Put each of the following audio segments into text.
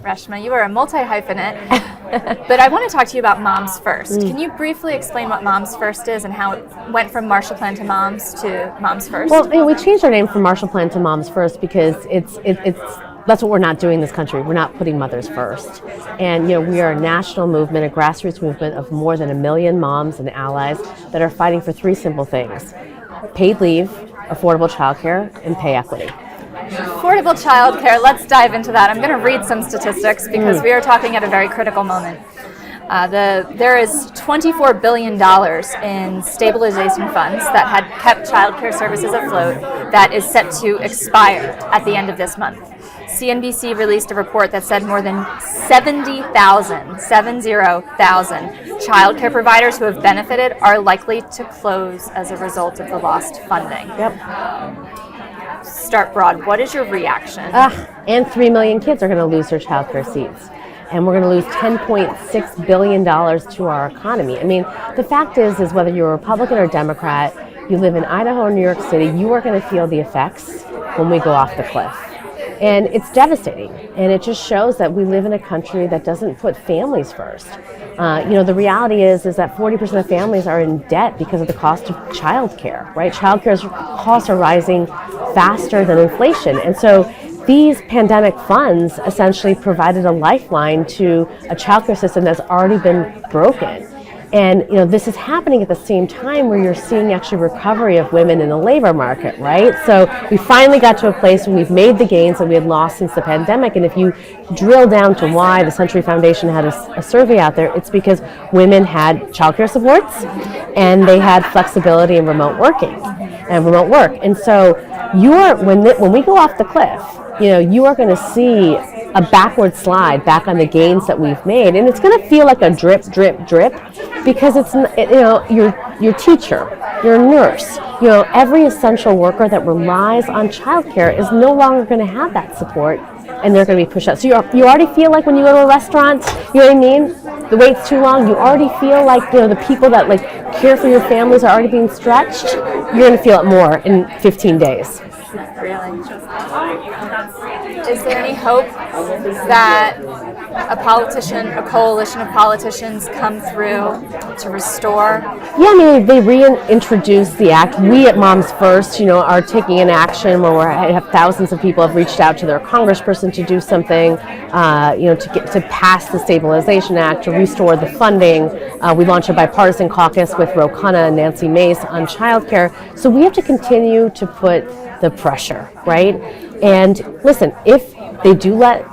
Reshma. You are a multi-hyphenate, but I want to talk to you about Moms First. Can you briefly explain what Moms First is and how it went from Marshall Plan to Moms First? Well, we changed our name from Marshall Plan to Moms First because it's that's what we're not doing in this country. We're not putting mothers first. And we are a national movement, a grassroots movement of more than 1 million moms and allies that are fighting for 3 simple things: paid leave, affordable childcare, and pay equity. Affordable childcare, let's dive into that. I'm going to read some statistics because we are talking at a very critical moment. There is $24 billion in stabilization funds that had kept childcare services afloat that is set to expire at the end of this month. CNBC released a report that said more than 70,000 childcare providers who have benefited are likely to close as a result of the lost funding. Yep. Start broad. What is your reaction? And 3 million kids are going to lose their childcare seats. And we're going to lose $10.6 billion to our economy. I mean, the fact is whether you're a Republican or Democrat, you live in Idaho or New York City, you are going to feel the effects when we go off the cliff. And it's devastating. And it just shows that we live in a country that doesn't put families first. The reality is that 40% of families are in debt because of the cost of childcare, right? Childcare's costs are rising faster than inflation. And so these pandemic funds essentially provided a lifeline to a childcare system that's already been broken. And this is happening at the same time where you're seeing actually recovery of women in the labor market, right? So we finally got to a place where we've made the gains that we had lost since the pandemic. And if you drill down to why the Century Foundation had a survey out there, it's because women had childcare supports and they had flexibility in remote work. And so when we go off the cliff, you are going to see a backward slide back on the gains that we've made, and it's going to feel like a drip, drip, drip, because your teacher, your nurse, every essential worker that relies on childcare is no longer going to have that support, and they're going to be pushed out. So you already feel like when you go to a restaurant, you know what I mean? The wait's too long. You already feel like the people that care for your families are already being stretched. You're going to feel it more in 15 days. Really? Is there any hope that a coalition of politicians come through to restore? Yeah, I mean, they reintroduced the act. We at Moms First, are taking an action where I have thousands of people have reached out to their congressperson to do something, to pass the Stabilization Act, to restore the funding. We launched a bipartisan caucus with Ro Khanna and Nancy Mace on childcare. So we have to continue to put the pressure, right? And listen, if they do let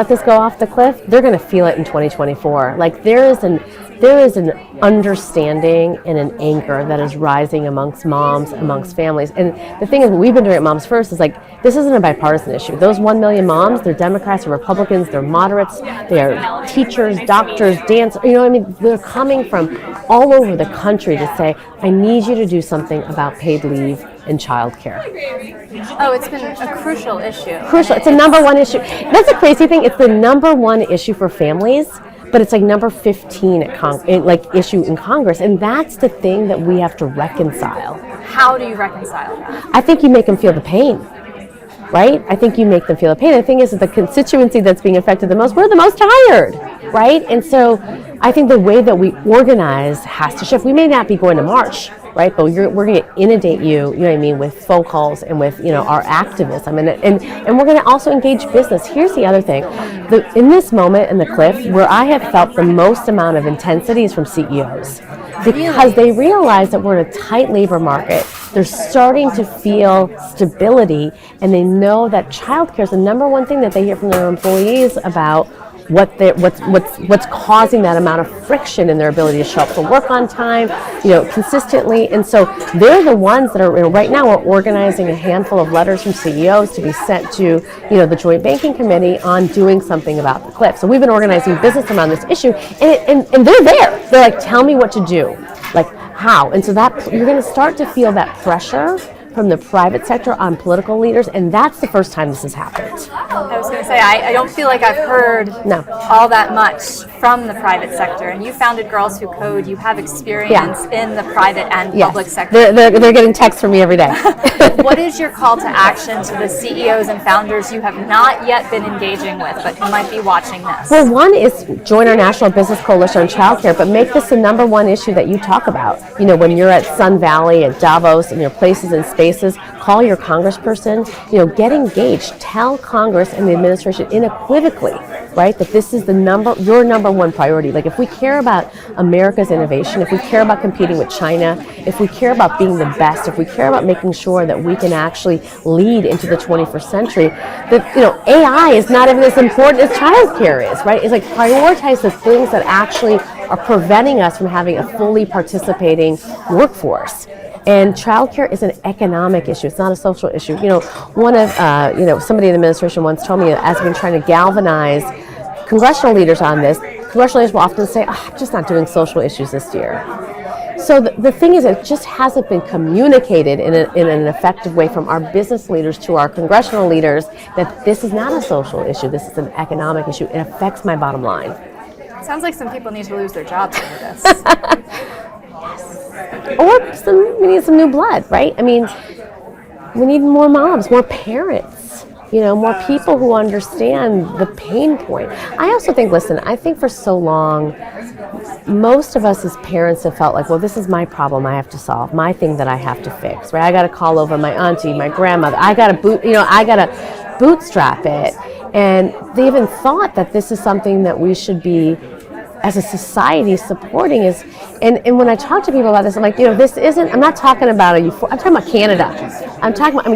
this go off the cliff, they're going to feel it in 2024. There is an understanding and an anger that is rising amongst moms, amongst families. And the thing is, what we've been doing at Moms First is this isn't a bipartisan issue. Those 1 million moms, they're Democrats, they're Republicans, they're moderates, they're teachers, doctors, dancers, they're coming from all over the country to say, I need you to do something about paid leave and childcare. Oh, it's been a crucial issue. Crucial. It's a number 1 issue. That's the crazy thing. It's the number 1 issue for families, but it's number 15 issue in Congress, and that's the thing that we have to reconcile. How do you reconcile that? I think you make them feel the pain, right? I think you make them feel the pain. The thing is that the constituency that's being affected the most, we're the most tired, right? And so I think the way that we organize has to shift. We may not be going to march, right? But we're going to inundate you, with phone calls and with, our activism. And we're going to also engage business. Here's the other thing. In this moment in the cliff, where I have felt the most amount of intensity is from CEOs. Because they realize that we're in a tight labor market. They're starting to feel stability, and they know that childcare is the number 1 thing that they hear from their employees about what's causing that amount of friction in their ability to show up for work on time, consistently. And so they're the ones that are, right now we're organizing a handful of letters from CEOs to be sent to, the Joint Banking Committee on doing something about the cliff. So we've been organizing business around this issue, and they're there. They're tell me what to do, how. And so that you're going to start to feel that pressure from the private sector on political leaders, and that's the first time this has happened. I was going to say, I don't feel like I've heard all that much from the private sector. And you founded Girls Who Code. You have experience in the private and public sector. They're getting texts from me every day. What is your call to action to the CEOs and founders you have not yet been engaging with, but who might be watching this? Well, one is join our National Business Coalition on Childcare, but make this the number one issue that you talk about. You know, when you're at Sun Valley, at Davos, in your places and spaces, call your congressperson, get engaged. Tell Congress and the administration unequivocally, right, that this is your number one priority. Like, if we care about America's innovation, if we care about competing with China, if we care about being the best, if we care about making sure that we can actually lead into the 21st century, that AI is not even as important as childcare is, right? It's like, prioritize the things that actually are preventing us from having a fully participating workforce. And childcare is an economic issue. It's not a social issue. One of somebody in the administration once told me, as we've been trying to galvanize congressional leaders on this, congressional leaders will often say, I'm just not doing social issues this year. So the thing is, it just hasn't been communicated in an effective way from our business leaders to our congressional leaders that this is not a social issue. This is an economic issue. It affects my bottom line. It sounds like some people need to lose their jobs over this. Or we need some new blood, right? I mean, we need more moms, more parents, more people who understand the pain point. I also think, I think for so long, most of us as parents have felt like, well, this is my problem I have to solve, my thing that I have to fix, right? I got to call over my auntie, my grandmother. I got to bootstrap it. And they even thought that this is something that we should be, as a society, supporting and when I talk to people about this, I'm like, this isn't, I'm not talking about I'm talking about Canada.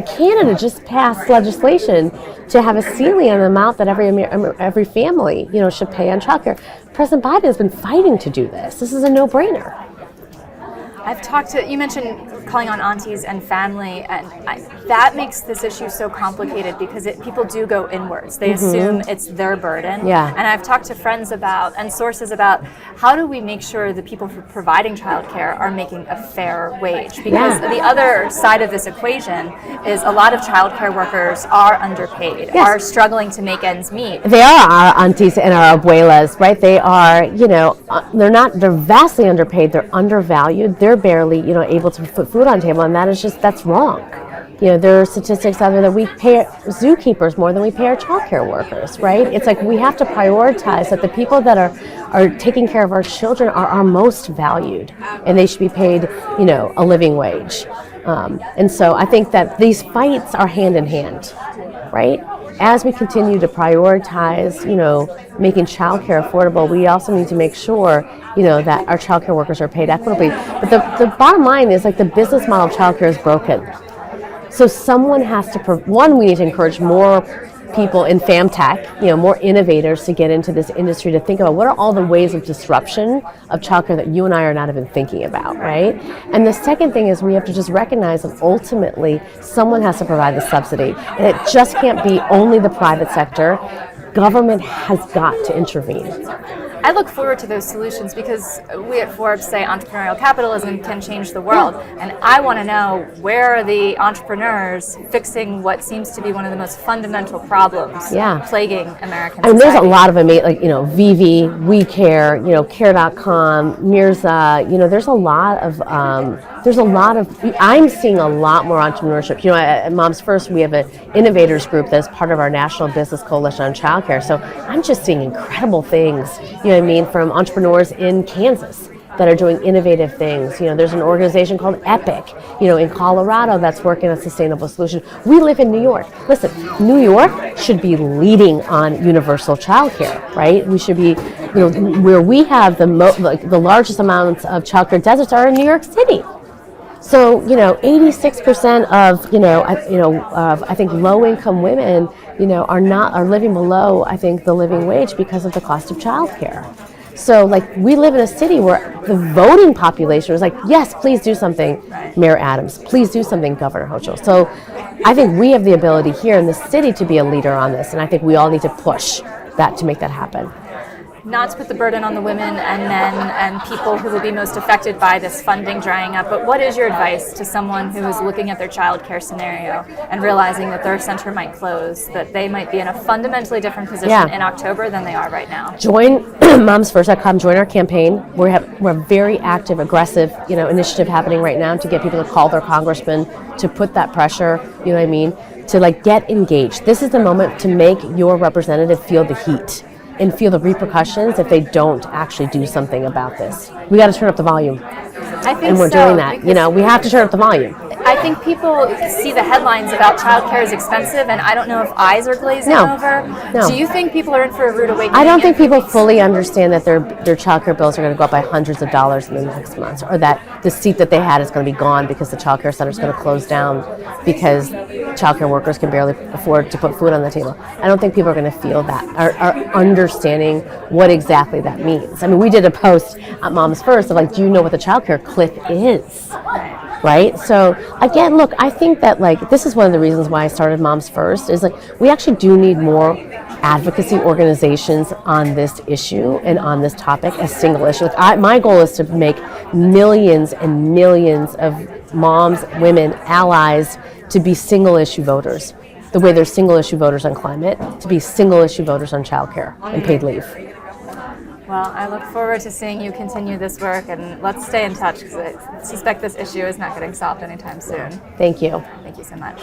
Canada just passed legislation to have a ceiling on the amount that every family, should pay on childcare. President Biden has been fighting to do this. This is a no-brainer. I've talked to, you mentioned calling on aunties and family, and that makes this issue so complicated because people do go inwards. They assume it's their burden. Yeah. And I've talked to friends and sources about how do we make sure the people providing childcare are making a fair wage? Because the other side of this equation is a lot of childcare workers are underpaid, are struggling to make ends meet. They are our aunties and our abuelas, right? They are, they're vastly underpaid. They're undervalued. They're barely, able to put food on the table, and that's wrong. There are statistics out there that we pay zookeepers more than we pay our childcare workers, right? It's like we have to prioritize that the people that are taking care of our children are our most valued, and they should be paid, a living wage. And so I think that these fights are hand in hand, right? As we continue to prioritize, making childcare affordable, we also need to make sure, that our childcare workers are paid equitably. But the bottom line is, like, the business model of childcare is broken. So someone has to, we need to encourage more people in FamTech, more innovators to get into this industry, to think about what are all the ways of disruption of childcare that you and I are not even thinking about, right? And the second thing is we have to just recognize that ultimately someone has to provide the subsidy. And it just can't be only the private sector. Government has got to intervene. I look forward to those solutions because we at Forbes say entrepreneurial capitalism can change the world. And I want to know, where are the entrepreneurs fixing what seems to be one of the most fundamental problems plaguing American society? And there's a lot of amazing, like, Vivi, We Care, Care.com, Mirza, there's a lot of, I'm seeing a lot more entrepreneurship. At Moms First, we have an innovators group that's part of our National Business Coalition on Childcare. So I'm just seeing incredible things, from entrepreneurs in Kansas that are doing innovative things. There's an organization called EPIC, in Colorado that's working on a sustainable solution. We live in New York. Listen, New York should be leading on universal childcare, right? We should be, where we have the largest amounts of childcare deserts are in New York City. So, 86% of, I think low-income women, are living below, I think, the living wage because of the cost of childcare. So, we live in a city where the voting population was like, yes, please do something, Mayor Adams. Please do something, Governor Hochul. So, I think we have the ability here in the city to be a leader on this, and I think we all need to push that to make that happen. not to put the burden on the women and men and people who will be most affected by this funding drying up, but what is your advice to someone who is looking at their childcare scenario and realizing that their center might close, that they might be in a fundamentally different position in October than they are right now? Join momsfirst.com, join our campaign. We're a very active, aggressive, initiative happening right now to get people to call their congressman, to put that pressure, you know what I mean, to get engaged. This is the moment to make your representative feel the heat and feel the repercussions if they don't actually do something about this. We got to turn up the volume. I think and we're doing that. We have to turn up the volume. I think people see the headlines about childcare is expensive, and I don't know if eyes are glazing over. No. Do you think people are in for a rude awakening? I don't think people fully understand that their childcare bills are going to go up by hundreds of dollars in the next months, or that the seat that they had is going to be gone because the childcare center is going to close down because childcare workers can barely afford to put food on the table. I don't think people are going to feel that, are understanding what exactly that means. I mean, we did a post at Moms First of do you know what the childcare cliff is? Right? So again, look, I think that this is one of the reasons why I started Moms First is we actually do need more advocacy organizations on this issue and on this topic as single issue. My goal is to make millions and millions of moms, women, allies to be single issue voters. The way there's single issue voters on climate, to be single issue voters on childcare and paid leave. Well, I look forward to seeing you continue this work, and let's stay in touch because I suspect this issue is not getting solved anytime soon. Thank you. Thank you so much.